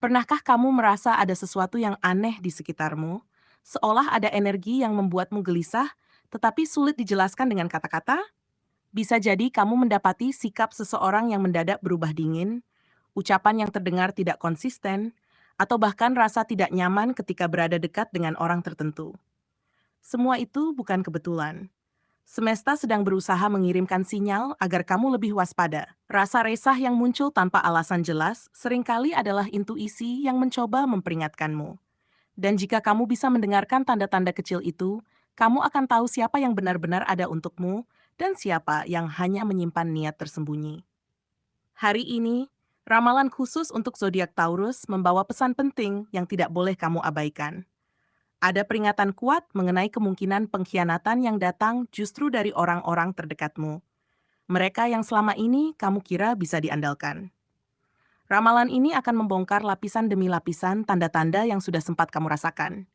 Pernahkah kamu merasa ada sesuatu yang aneh di sekitarmu, seolah ada energi yang membuatmu gelisah, tetapi sulit dijelaskan dengan kata-kata? Bisa jadi kamu mendapati sikap seseorang yang mendadak berubah dingin, ucapan yang terdengar tidak konsisten, atau bahkan rasa tidak nyaman ketika berada dekat dengan orang tertentu. Semua itu bukan kebetulan. Semesta sedang berusaha mengirimkan sinyal agar kamu lebih waspada. Rasa resah yang muncul tanpa alasan jelas seringkali adalah intuisi yang mencoba memperingatkanmu. Dan jika kamu bisa mendengarkan tanda-tanda kecil itu, kamu akan tahu siapa yang benar-benar ada untukmu dan siapa yang hanya menyimpan niat tersembunyi. Hari ini, ramalan khusus untuk zodiak Taurus membawa pesan penting yang tidak boleh kamu abaikan. Ada peringatan kuat mengenai kemungkinan pengkhianatan yang datang justru dari orang-orang terdekatmu. Mereka yang selama ini kamu kira bisa diandalkan. Ramalan ini akan membongkar lapisan demi lapisan tanda-tanda yang sudah sempat kamu rasakan.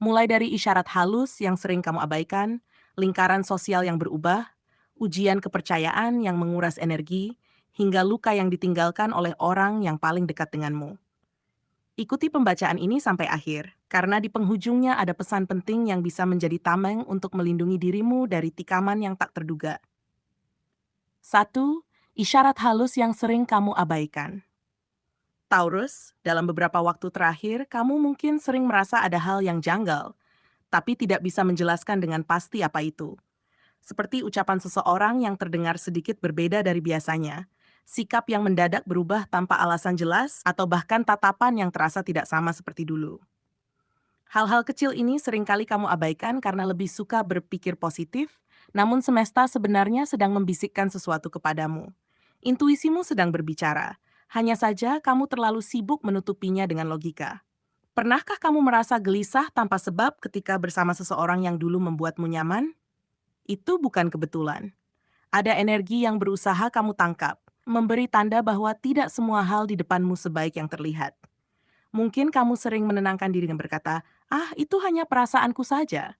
Mulai dari isyarat halus yang sering kamu abaikan, lingkaran sosial yang berubah, ujian kepercayaan yang menguras energi, hingga luka yang ditinggalkan oleh orang yang paling dekat denganmu. Ikuti pembacaan ini sampai akhir, karena di penghujungnya ada pesan penting yang bisa menjadi tameng untuk melindungi dirimu dari tikaman yang tak terduga. 1. Isyarat halus yang sering kamu abaikan. Taurus, dalam beberapa waktu terakhir, kamu mungkin sering merasa ada hal yang janggal, tapi tidak bisa menjelaskan dengan pasti apa itu. Seperti ucapan seseorang yang terdengar sedikit berbeda dari biasanya, sikap yang mendadak berubah tanpa alasan jelas, atau bahkan tatapan yang terasa tidak sama seperti dulu. Hal-hal kecil ini seringkali kamu abaikan karena lebih suka berpikir positif, namun semesta sebenarnya sedang membisikkan sesuatu kepadamu. Intuisimu sedang berbicara, hanya saja kamu terlalu sibuk menutupinya dengan logika. Pernahkah kamu merasa gelisah tanpa sebab ketika bersama seseorang yang dulu membuatmu nyaman? Itu bukan kebetulan. Ada energi yang berusaha kamu tangkap, memberi tanda bahwa tidak semua hal di depanmu sebaik yang terlihat. Mungkin kamu sering menenangkan diri dengan berkata, "Ah, itu hanya perasaanku saja."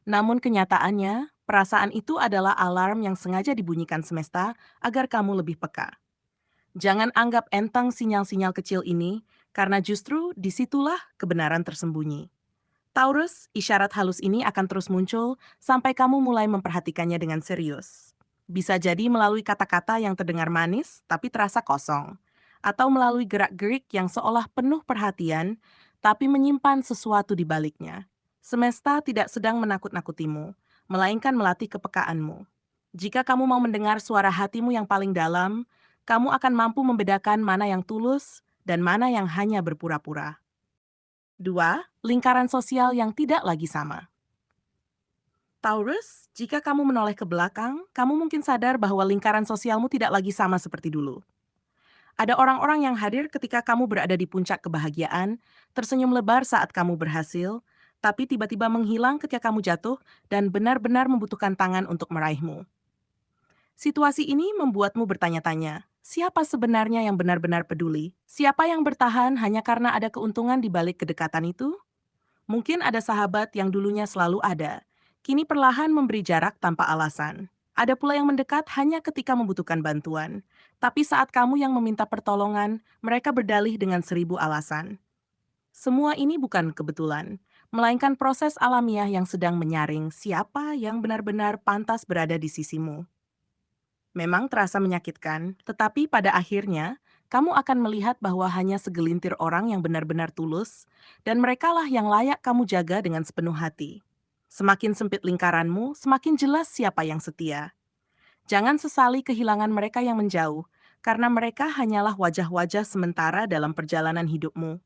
Namun kenyataannya, perasaan itu adalah alarm yang sengaja dibunyikan semesta agar kamu lebih peka. Jangan anggap enteng sinyal-sinyal kecil ini, karena justru disitulah kebenaran tersembunyi. Taurus, isyarat halus ini akan terus muncul sampai kamu mulai memperhatikannya dengan serius. Bisa jadi melalui kata-kata yang terdengar manis tapi terasa kosong, atau melalui gerak-gerik yang seolah penuh perhatian tapi menyimpan sesuatu di baliknya. Semesta tidak sedang menakut-nakutimu, melainkan melatih kepekaanmu. Jika kamu mau mendengar suara hatimu yang paling dalam, kamu akan mampu membedakan mana yang tulus dan mana yang hanya berpura-pura. 2. Lingkaran sosial yang tidak lagi sama. Taurus, jika kamu menoleh ke belakang, kamu mungkin sadar bahwa lingkaran sosialmu tidak lagi sama seperti dulu. Ada orang-orang yang hadir ketika kamu berada di puncak kebahagiaan, tersenyum lebar saat kamu berhasil, tapi tiba-tiba menghilang ketika kamu jatuh dan benar-benar membutuhkan tangan untuk meraihmu. Situasi ini membuatmu bertanya-tanya, siapa sebenarnya yang benar-benar peduli? Siapa yang bertahan hanya karena ada keuntungan di balik kedekatan itu? Mungkin ada sahabat yang dulunya selalu ada, kini perlahan memberi jarak tanpa alasan. Ada pula yang mendekat hanya ketika membutuhkan bantuan, tapi saat kamu yang meminta pertolongan, mereka berdalih dengan 1.000 alasan. Semua ini bukan kebetulan, melainkan proses alamiah yang sedang menyaring siapa yang benar-benar pantas berada di sisimu. Memang terasa menyakitkan, tetapi pada akhirnya, kamu akan melihat bahwa hanya segelintir orang yang benar-benar tulus, dan merekalah yang layak kamu jaga dengan sepenuh hati. Semakin sempit lingkaranmu, semakin jelas siapa yang setia. Jangan sesali kehilangan mereka yang menjauh, karena mereka hanyalah wajah-wajah sementara dalam perjalanan hidupmu.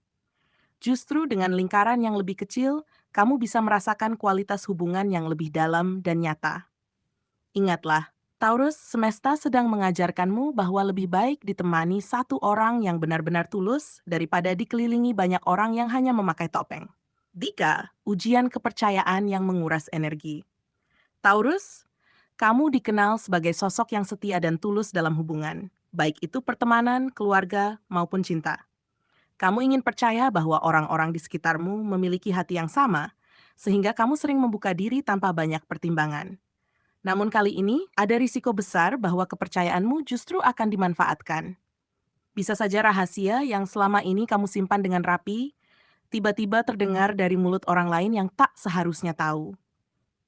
Justru dengan lingkaran yang lebih kecil, kamu bisa merasakan kualitas hubungan yang lebih dalam dan nyata. Ingatlah, Taurus, semesta sedang mengajarkanmu bahwa lebih baik ditemani satu orang yang benar-benar tulus daripada dikelilingi banyak orang yang hanya memakai topeng. 3. Ujian kepercayaan yang menguras energi. Taurus, kamu dikenal sebagai sosok yang setia dan tulus dalam hubungan, baik itu pertemanan, keluarga, maupun cinta. Kamu ingin percaya bahwa orang-orang di sekitarmu memiliki hati yang sama, sehingga kamu sering membuka diri tanpa banyak pertimbangan. Namun kali ini, ada risiko besar bahwa kepercayaanmu justru akan dimanfaatkan. Bisa saja rahasia yang selama ini kamu simpan dengan rapi, tiba-tiba terdengar dari mulut orang lain yang tak seharusnya tahu.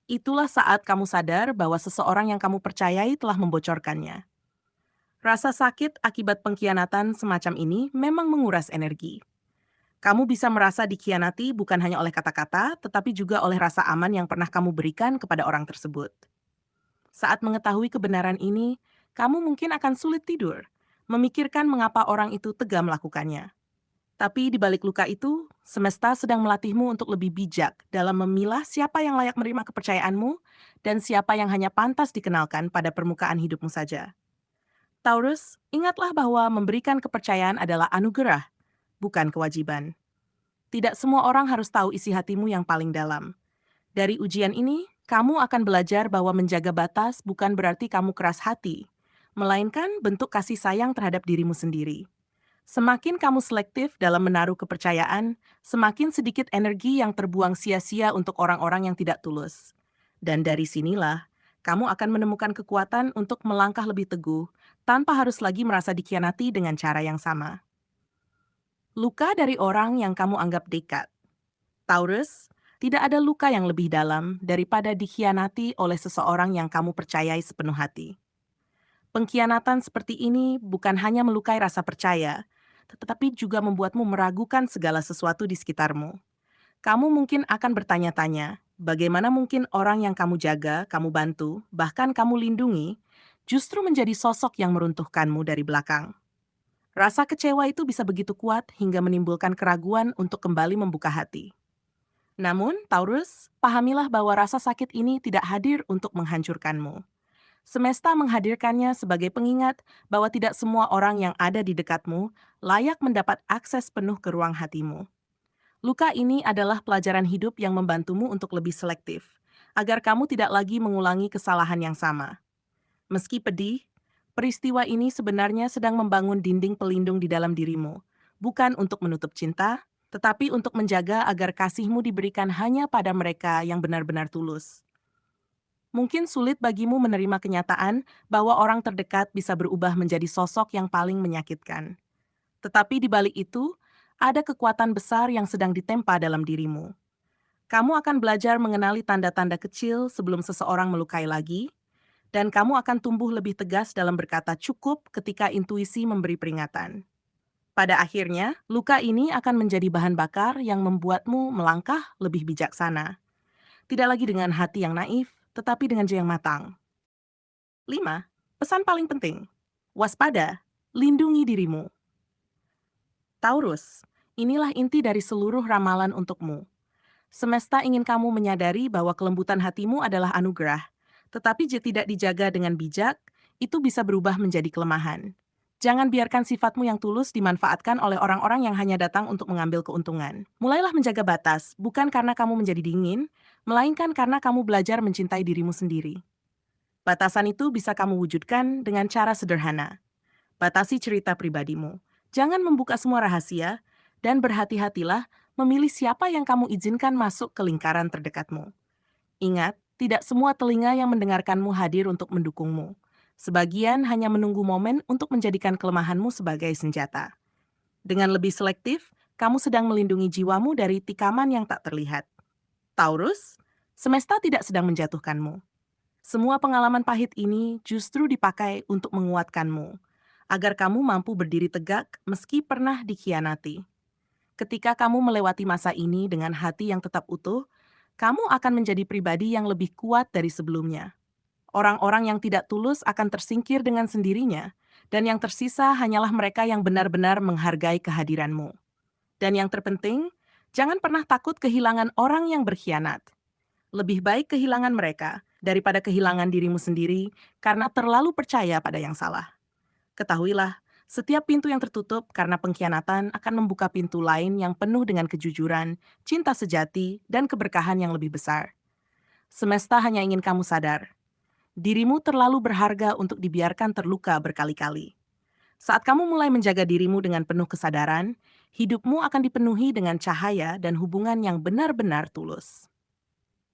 Itulah saat kamu sadar bahwa seseorang yang kamu percayai telah membocorkannya. Rasa sakit akibat pengkhianatan semacam ini memang menguras energi. Kamu bisa merasa dikhianati bukan hanya oleh kata-kata, tetapi juga oleh rasa aman yang pernah kamu berikan kepada orang tersebut. Saat mengetahui kebenaran ini, kamu mungkin akan sulit tidur, memikirkan mengapa orang itu tega melakukannya. Tapi di balik luka itu, semesta sedang melatihmu untuk lebih bijak dalam memilah siapa yang layak menerima kepercayaanmu dan siapa yang hanya pantas dikenalkan pada permukaan hidupmu saja. Taurus, ingatlah bahwa memberikan kepercayaan adalah anugerah, bukan kewajiban. Tidak semua orang harus tahu isi hatimu yang paling dalam. Dari ujian ini, kamu akan belajar bahwa menjaga batas bukan berarti kamu keras hati, melainkan bentuk kasih sayang terhadap dirimu sendiri. Semakin kamu selektif dalam menaruh kepercayaan, semakin sedikit energi yang terbuang sia-sia untuk orang-orang yang tidak tulus. Dan dari sinilah, kamu akan menemukan kekuatan untuk melangkah lebih teguh, tanpa harus lagi merasa dikhianati dengan cara yang sama. Luka dari orang yang kamu anggap dekat. Taurus, tidak ada luka yang lebih dalam daripada dikhianati oleh seseorang yang kamu percayai sepenuh hati. Pengkhianatan seperti ini bukan hanya melukai rasa percaya, tetapi juga membuatmu meragukan segala sesuatu di sekitarmu. Kamu mungkin akan bertanya-tanya, bagaimana mungkin orang yang kamu jaga, kamu bantu, bahkan kamu lindungi, justru menjadi sosok yang meruntuhkanmu dari belakang. Rasa kecewa itu bisa begitu kuat hingga menimbulkan keraguan untuk kembali membuka hati. Namun, Taurus, pahamilah bahwa rasa sakit ini tidak hadir untuk menghancurkanmu. Semesta menghadirkannya sebagai pengingat bahwa tidak semua orang yang ada di dekatmu layak mendapat akses penuh ke ruang hatimu. Luka ini adalah pelajaran hidup yang membantumu untuk lebih selektif, agar kamu tidak lagi mengulangi kesalahan yang sama. Meski pedih, peristiwa ini sebenarnya sedang membangun dinding pelindung di dalam dirimu, bukan untuk menutup cinta, tetapi untuk menjaga agar kasihmu diberikan hanya pada mereka yang benar-benar tulus. Mungkin sulit bagimu menerima kenyataan bahwa orang terdekat bisa berubah menjadi sosok yang paling menyakitkan. Tetapi di balik itu, ada kekuatan besar yang sedang ditempa dalam dirimu. Kamu akan belajar mengenali tanda-tanda kecil sebelum seseorang melukai lagi, dan kamu akan tumbuh lebih tegas dalam berkata cukup ketika intuisi memberi peringatan. Pada akhirnya, luka ini akan menjadi bahan bakar yang membuatmu melangkah lebih bijaksana. Tidak lagi dengan hati yang naif, tetapi dengan jiwa yang matang. 5. Pesan paling penting. Waspada, lindungi dirimu. Taurus, inilah inti dari seluruh ramalan untukmu. Semesta ingin kamu menyadari bahwa kelembutan hatimu adalah anugerah, tetapi jika tidak dijaga dengan bijak, itu bisa berubah menjadi kelemahan. Jangan biarkan sifatmu yang tulus dimanfaatkan oleh orang-orang yang hanya datang untuk mengambil keuntungan. Mulailah menjaga batas, bukan karena kamu menjadi dingin, melainkan karena kamu belajar mencintai dirimu sendiri. Batasan itu bisa kamu wujudkan dengan cara sederhana. Batasi cerita pribadimu. Jangan membuka semua rahasia, dan berhati-hatilah memilih siapa yang kamu izinkan masuk ke lingkaran terdekatmu. Ingat, tidak semua telinga yang mendengarkanmu hadir untuk mendukungmu. Sebagian hanya menunggu momen untuk menjadikan kelemahanmu sebagai senjata. Dengan lebih selektif, kamu sedang melindungi jiwamu dari tikaman yang tak terlihat. Taurus, semesta tidak sedang menjatuhkanmu. Semua pengalaman pahit ini justru dipakai untuk menguatkanmu, agar kamu mampu berdiri tegak meski pernah dikhianati. Ketika kamu melewati masa ini dengan hati yang tetap utuh, kamu akan menjadi pribadi yang lebih kuat dari sebelumnya. Orang-orang yang tidak tulus akan tersingkir dengan sendirinya, dan yang tersisa hanyalah mereka yang benar-benar menghargai kehadiranmu. Dan yang terpenting, jangan pernah takut kehilangan orang yang berkhianat. Lebih baik kehilangan mereka daripada kehilangan dirimu sendiri karena terlalu percaya pada yang salah. Ketahuilah, setiap pintu yang tertutup karena pengkhianatan akan membuka pintu lain yang penuh dengan kejujuran, cinta sejati, dan keberkahan yang lebih besar. Semesta hanya ingin kamu sadar. Dirimu terlalu berharga untuk dibiarkan terluka berkali-kali. Saat kamu mulai menjaga dirimu dengan penuh kesadaran, hidupmu akan dipenuhi dengan cahaya dan hubungan yang benar-benar tulus.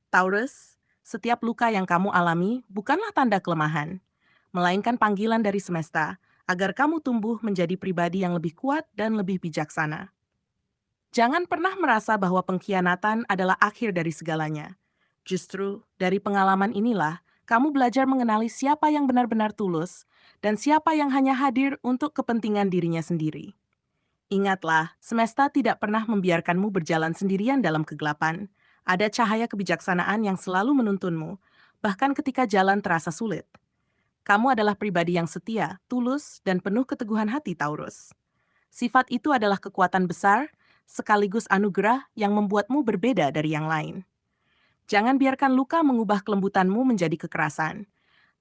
Taurus, setiap luka yang kamu alami bukanlah tanda kelemahan, melainkan panggilan dari semesta agar kamu tumbuh menjadi pribadi yang lebih kuat dan lebih bijaksana. Jangan pernah merasa bahwa pengkhianatan adalah akhir dari segalanya. Justru dari pengalaman inilah kamu belajar mengenali siapa yang benar-benar tulus dan siapa yang hanya hadir untuk kepentingan dirinya sendiri. Ingatlah, semesta tidak pernah membiarkanmu berjalan sendirian dalam kegelapan. Ada cahaya kebijaksanaan yang selalu menuntunmu, bahkan ketika jalan terasa sulit. Kamu adalah pribadi yang setia, tulus, dan penuh keteguhan hati, Taurus. Sifat itu adalah kekuatan besar, sekaligus anugerah yang membuatmu berbeda dari yang lain. Jangan biarkan luka mengubah kelembutanmu menjadi kekerasan,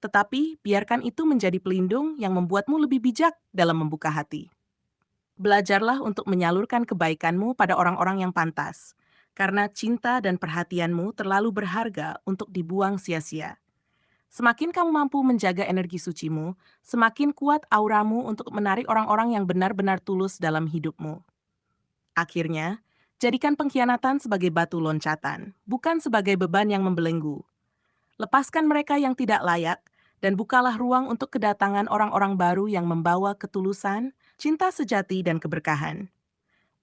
tetapi biarkan itu menjadi pelindung yang membuatmu lebih bijak dalam membuka hati. Belajarlah untuk menyalurkan kebaikanmu pada orang-orang yang pantas, karena cinta dan perhatianmu terlalu berharga untuk dibuang sia-sia. Semakin kamu mampu menjaga energi sucimu, semakin kuat auramu untuk menarik orang-orang yang benar-benar tulus dalam hidupmu. Akhirnya, jadikan pengkhianatan sebagai batu loncatan, bukan sebagai beban yang membelenggu. Lepaskan mereka yang tidak layak, dan bukalah ruang untuk kedatangan orang-orang baru yang membawa ketulusan, cinta sejati, dan keberkahan.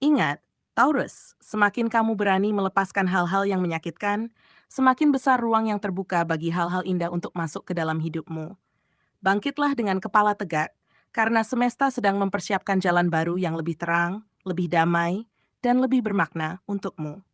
Ingat, Taurus, semakin kamu berani melepaskan hal-hal yang menyakitkan, semakin besar ruang yang terbuka bagi hal-hal indah untuk masuk ke dalam hidupmu. Bangkitlah dengan kepala tegak, karena semesta sedang mempersiapkan jalan baru yang lebih terang, lebih damai, dan lebih bermakna untukmu.